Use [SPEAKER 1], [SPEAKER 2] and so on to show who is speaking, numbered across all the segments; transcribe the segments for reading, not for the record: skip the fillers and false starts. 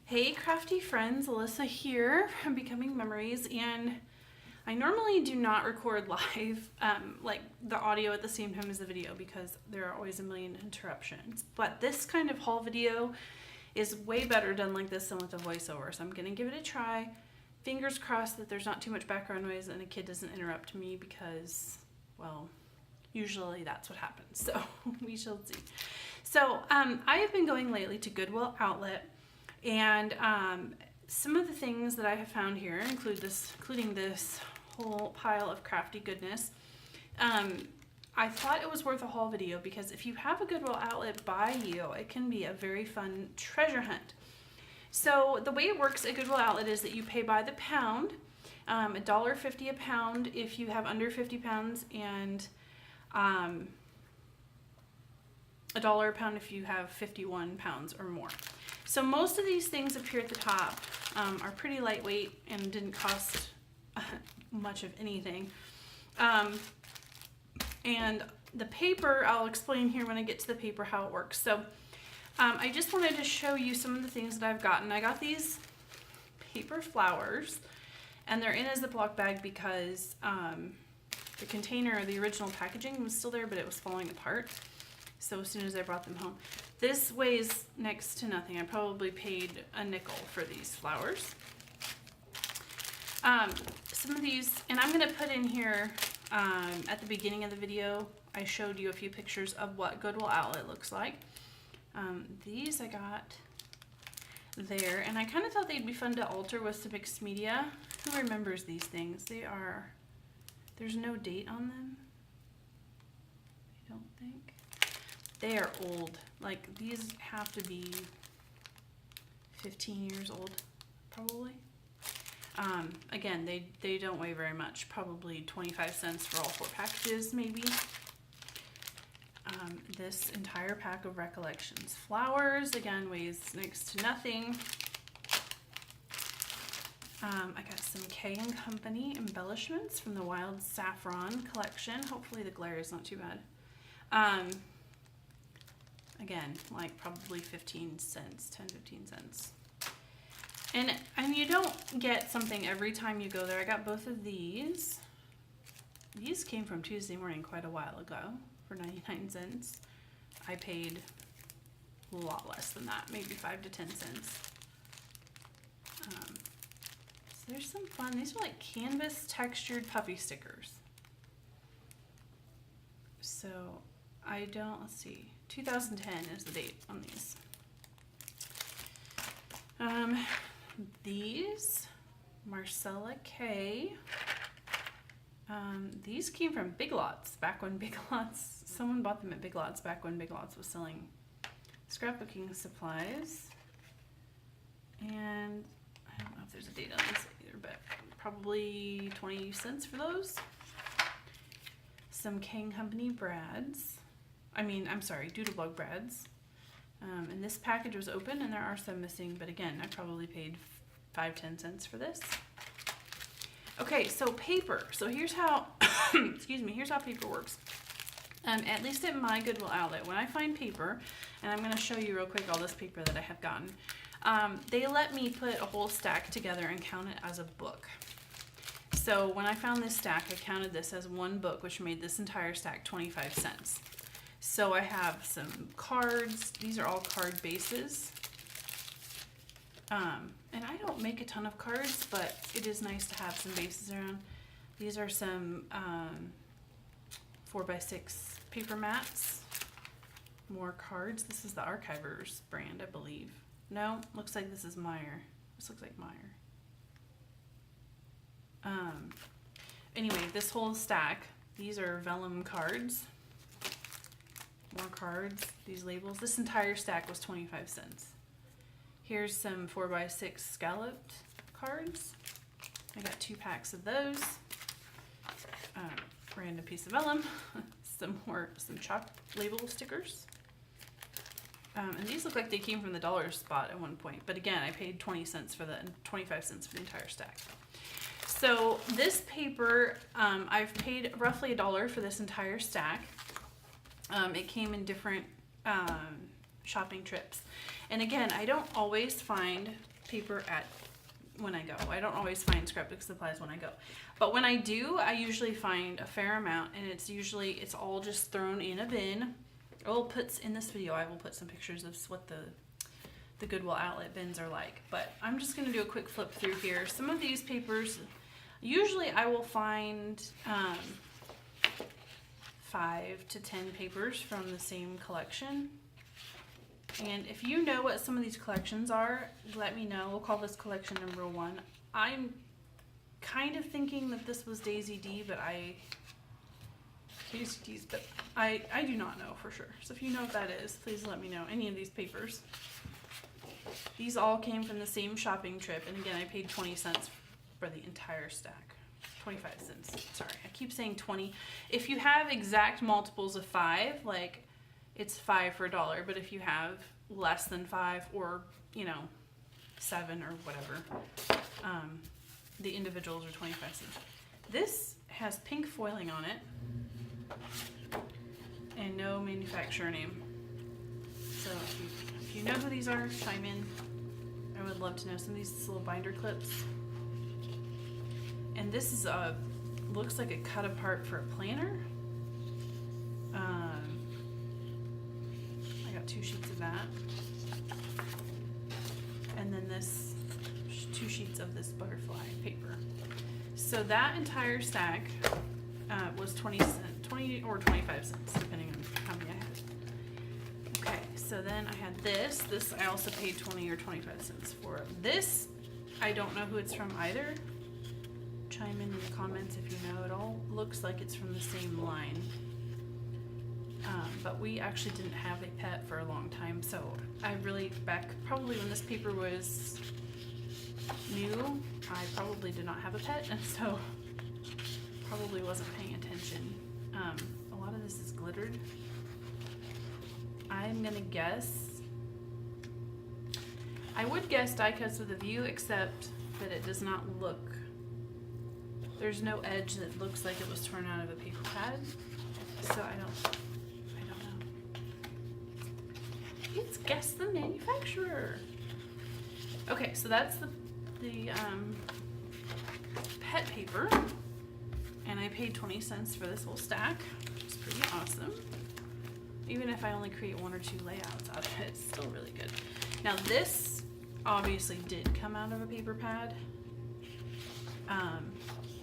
[SPEAKER 1] Hey crafty friends, Alyssa here from Becoming Memories, and I normally do not record live like the audio at the same time as the video because there are always a million interruptions, but this kind of haul video is way better done like this than with a voiceover, so I'm gonna give it a try. Fingers crossed that there's not too much background noise and a kid doesn't interrupt me because, well, usually that's what happens, so we shall see. So I have been going lately to Goodwill outlet, and some of the things that I have found here including this whole pile of crafty goodness. I thought it was worth a haul video because if you have a Goodwill outlet by you, it can be a very fun treasure hunt. So the way it works at Goodwill outlet is that you pay by the pound, $1.50 a pound if you have under 50 pounds, and $1 a pound if you have 51 pounds or more. So most of these things up here at the top are pretty lightweight and didn't cost much of anything. And the paper, I'll explain here when I get to the paper how it works. So I just wanted to show you some of the things that I've gotten. I got these paper flowers, and they're in a Ziploc bag because the container, the original packaging was still there, but it was falling apart. So as soon as I brought them home. This weighs next to nothing. I probably paid a nickel for these flowers. Some of these, and I'm gonna put in here, at the beginning of the video, I showed you a few pictures of what Goodwill outlet looks like. These I got there, and I kind of thought they'd be fun to alter with some mixed media. Who remembers these things? There's no date on them, I don't think. They are old. Like, these have to be 15 years old, probably. Again, they don't weigh very much. Probably 25 cents for all 4 packages, maybe. This entire pack of Recollections flowers, again, weighs next to nothing. I got some K & Company embellishments from the Wild Saffron collection. Hopefully the glare is not too bad. Again, like probably 15 cents, 10, 15 cents. And you don't get something every time you go there. I got both of these. These came from Tuesday Morning quite a while ago for 99 cents. I paid a lot less than that, maybe 5 to 10 cents. So there's some fun. These are like canvas textured puffy stickers. So let's see. 2010 is the date on these. These, Marcella K. These came from Big Lots, back when Big Lots, someone bought them at Big Lots back when Big Lots was selling scrapbooking supplies. And I don't know if there's a date on these either, but probably 20 cents for those. Some K & Company brads. Doodlebug brads. And this package was open and there are some missing, but again, I probably paid 5-10 cents for this. Okay, so paper. So here's how, excuse me, here's how paper works. At least at my Goodwill outlet, when I find paper, and I'm gonna show you real quick all this paper that I have gotten, they let me put a whole stack together and count it as a book. So when I found this stack, I counted this as one book, which made this entire stack 25 cents. So I have some cards. These are all card bases. And I don't make a ton of cards, but it is nice to have some bases around. These are some 4x6 paper mats. More cards. This is the Archivers brand, I believe. No, looks like this is Meyer. This looks like Meyer. Anyway, this whole stack, these are vellum cards. More cards, these labels. This entire stack was 25 cents. Here's some 4x6 scalloped cards. I got 2 packs of those. Random piece of vellum. some chalk label stickers. And these look like they came from the dollar spot at one point. But again, I paid 20 cents for and 25 cents for the entire stack. So this paper, I've paid roughly $1 for this entire stack. It came in different shopping trips. And again, I don't always find paper when I go. I don't always find scrapbook supplies when I go. But when I do, I usually find a fair amount, and it's all just thrown in a bin. In this video, I will put some pictures of what the Goodwill outlet bins are like. But I'm just going to do a quick flip through here. Some of these papers, usually I will find 5 to 10 papers from the same collection. And if you know what some of these collections are, let me know. We'll call this collection number 1. I'm kind of thinking that this was Daisy D, but I do not know for sure. So if you know what that is, please let me know. Any of these papers. These all came from the same shopping trip, and again, I paid 20 cents for the entire stack. 25 cents. Sorry, I keep saying 20. If you have exact multiples of 5, like it's 5 for $1, but if you have less than 5 or 7 or whatever, the individuals are 25 cents. This has pink foiling on it and no manufacturer name. So if you know who these are, chime in. I would love to know. Some of these little binder clips. And this is looks like a cut apart for a planner. I got 2 sheets of that. And then 2 sheets of this butterfly paper. So that entire stack was 20 or 25 cents, depending on how many I had. Okay, so then I had this. This I also paid 20 or 25 cents for. This, I don't know who it's from either. Chime in the comments if you know. It all looks like it's from the same line. But we actually didn't have a pet for a long time, so I really, probably when this paper was new, I probably did not have a pet, and so probably wasn't paying attention. A lot of this is glittered. I'm gonna guess, I would guess die cuts with a view, except that it does not look, there's no edge that looks like it was torn out of a paper pad, so I don't know. It's guess the manufacturer. Okay, so that's the pet paper, and I paid 20 cents for this whole stack, which is pretty awesome. Even if I only create 1 or 2 layouts out of it, it's still really good. Now this obviously did come out of a paper pad.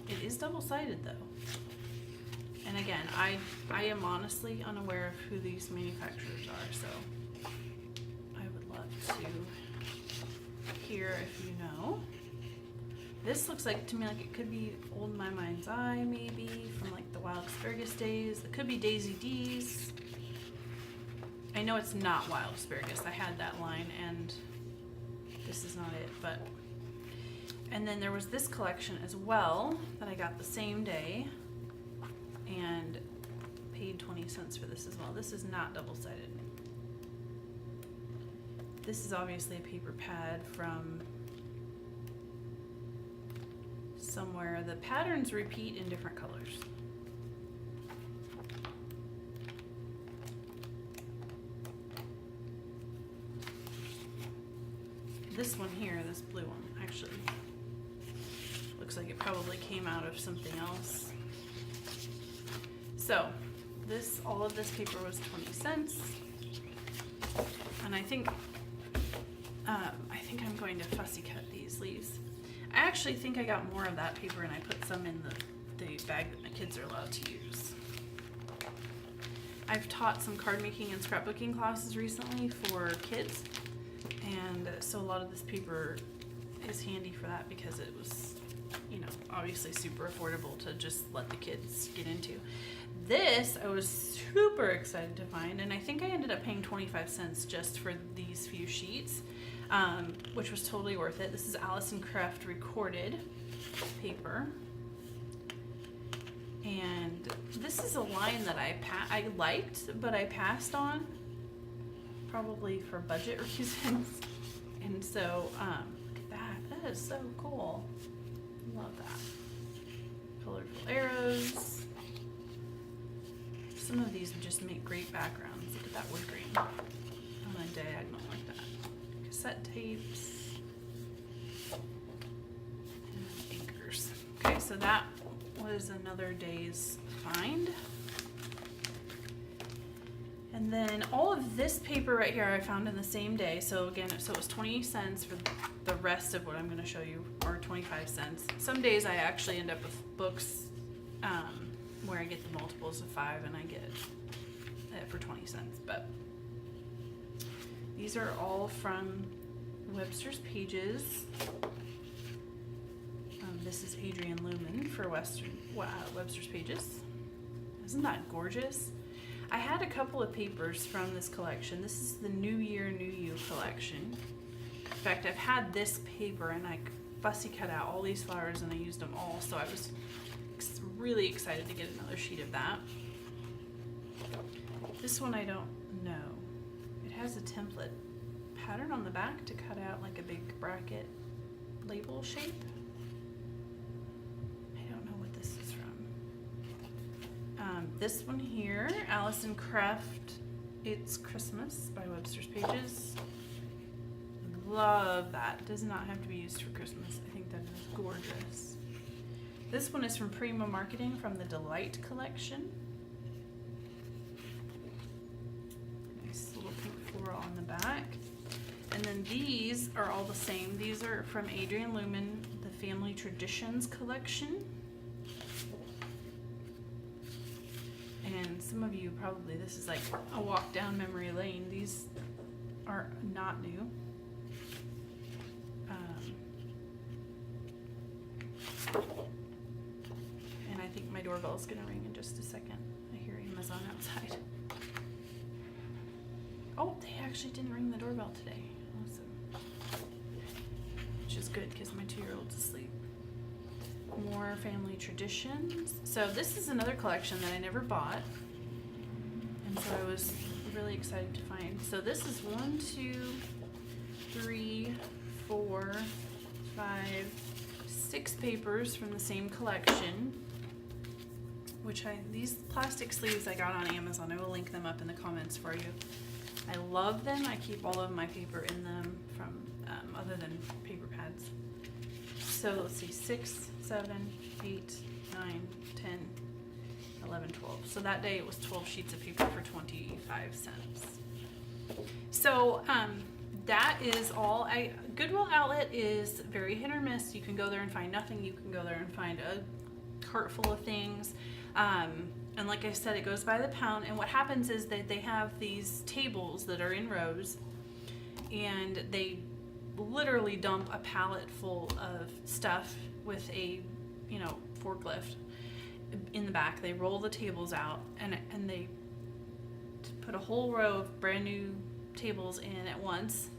[SPEAKER 1] It is double-sided though. And again, I am honestly unaware of who these manufacturers are, so I would love to hear if you know. This looks like to me like it could be Old in My Mind's Eye, maybe from like the Wild Asparagus days. It could be Daisy D's. I know it's not Wild Asparagus. I had that line, and this is not it. But and then there was this collection as well that I got the same day, and paid 20 cents for this as well. This is not double-sided. This is obviously a paper pad from somewhere. The patterns repeat in different colors. This one here, this blue one, actually looks like it probably came out of something else. So all of this paper was 20 cents, and I think I'm going to fussy cut these leaves. I actually think I got more of that paper, and I put some in the bag that my kids are allowed to use. I've taught some card making and scrapbooking classes recently for kids, and so a lot of this paper is handy for that because it was, obviously super affordable to just let the kids get into. This I was super excited to find, and I think I ended up paying 25 cents just for these few sheets, which was totally worth it. This is Allison Craft recorded paper, and this is a line that I liked, but I passed on, probably for budget reasons. And so look at that. That is so cool. Love that. Colorful arrows. Some of these would just make great backgrounds. Look at that wood grain on a diagonal like that. Cassette tapes. so that was another day's find. And then all of this paper right here I found in the same day. So again, so it was 20 cents for the rest of what I'm going to show you, or 25 cents. Some days I actually end up with books where I get the multiples of 5 and I get it for 20 cents. But these are all from Webster's Pages. This is Adrian Lumen for Webster's Pages. Isn't that gorgeous? I had a couple of papers from this collection. This is the New Year, New You collection. In fact, I've had this paper and I fussy cut out all these flowers and I used them all, so I was really excited to get another sheet of that. This one I don't know. It has a template pattern on the back to cut out like a big bracket label shape. I don't know what this is from. This one here, Allison Craft, It's Christmas by Webster's Pages. Love that. Does not have to be used for Christmas. I think that is gorgeous. This one is from Prima Marketing from the Delight collection. Nice little pink floral on the back. And then these are all the same. These are from Adrian Lumen, the Family Traditions collection. And some of you probably, this is like a walk down memory lane. These are not new. And I think my doorbell is going to ring in just a second. I hear Amazon outside. Oh, they actually didn't ring the doorbell today. Awesome. Which is good because my 2-year-old's asleep. More Family Traditions. So this is another collection that I never bought, and so I was really excited to find. So this is 1, 2, 3, 4, 5, 6 papers from the same collection, which these plastic sleeves I got on Amazon. I will link them up in the comments for you. I love them. I keep all of my paper in them from other than paper pads. So let's see, 6, 7, 8, 9, 10, 11, 12. So that day it was 12 sheets of paper for 25 cents. So that is all. Goodwill outlet is very hit or miss. You can go there and find nothing. You can go there and find a cart full of things. And like I said, it goes by the pound. And what happens is that they have these tables that are in rows, and they literally dump a pallet full of stuff with a forklift in the back. They roll the tables out and they put a whole row of brand new tables in at once,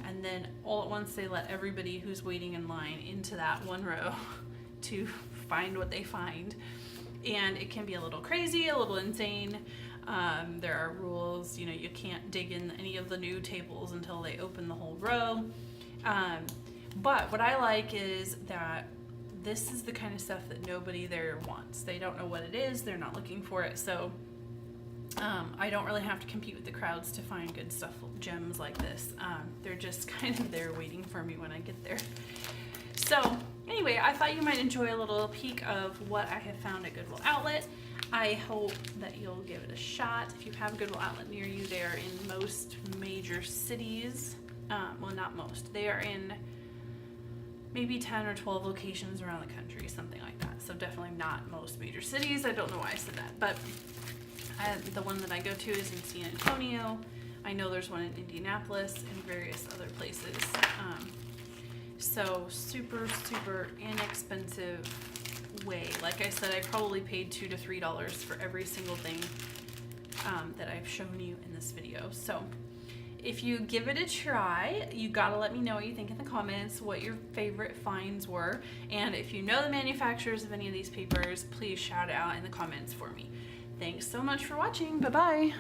[SPEAKER 1] and then all at once they let everybody who's waiting in line into that one row to find what they find. And it can be a little crazy, a little insane. There are rules, you can't dig in any of the new tables until they open the whole row. But what I like is that this is the kind of stuff that nobody there wants. They don't know what it is. They're not looking for it. So I don't really have to compete with the crowds to find good stuff, gems like this. They're just kind of there waiting for me when I get there. So anyway, I thought you might enjoy a little peek of what I have found at Goodwill Outlet. I hope that you'll give it a shot. If you have a Goodwill Outlet near you, they are in most major cities. Well, not most. They are in maybe 10 or 12 locations around the country, something like that. So definitely not most major cities. I don't know why I said that, but the one that I go to is in San Antonio. I know there's one in Indianapolis and various other places. So super, super inexpensive way. Like I said, I probably paid $2 to $3 for every single thing that I've shown you in this video. So if you give it a try, you gotta let me know what you think in the comments, what your favorite finds were. And if you know the manufacturers of any of these papers, please shout it out in the comments for me. Thanks so much for watching. Bye-bye.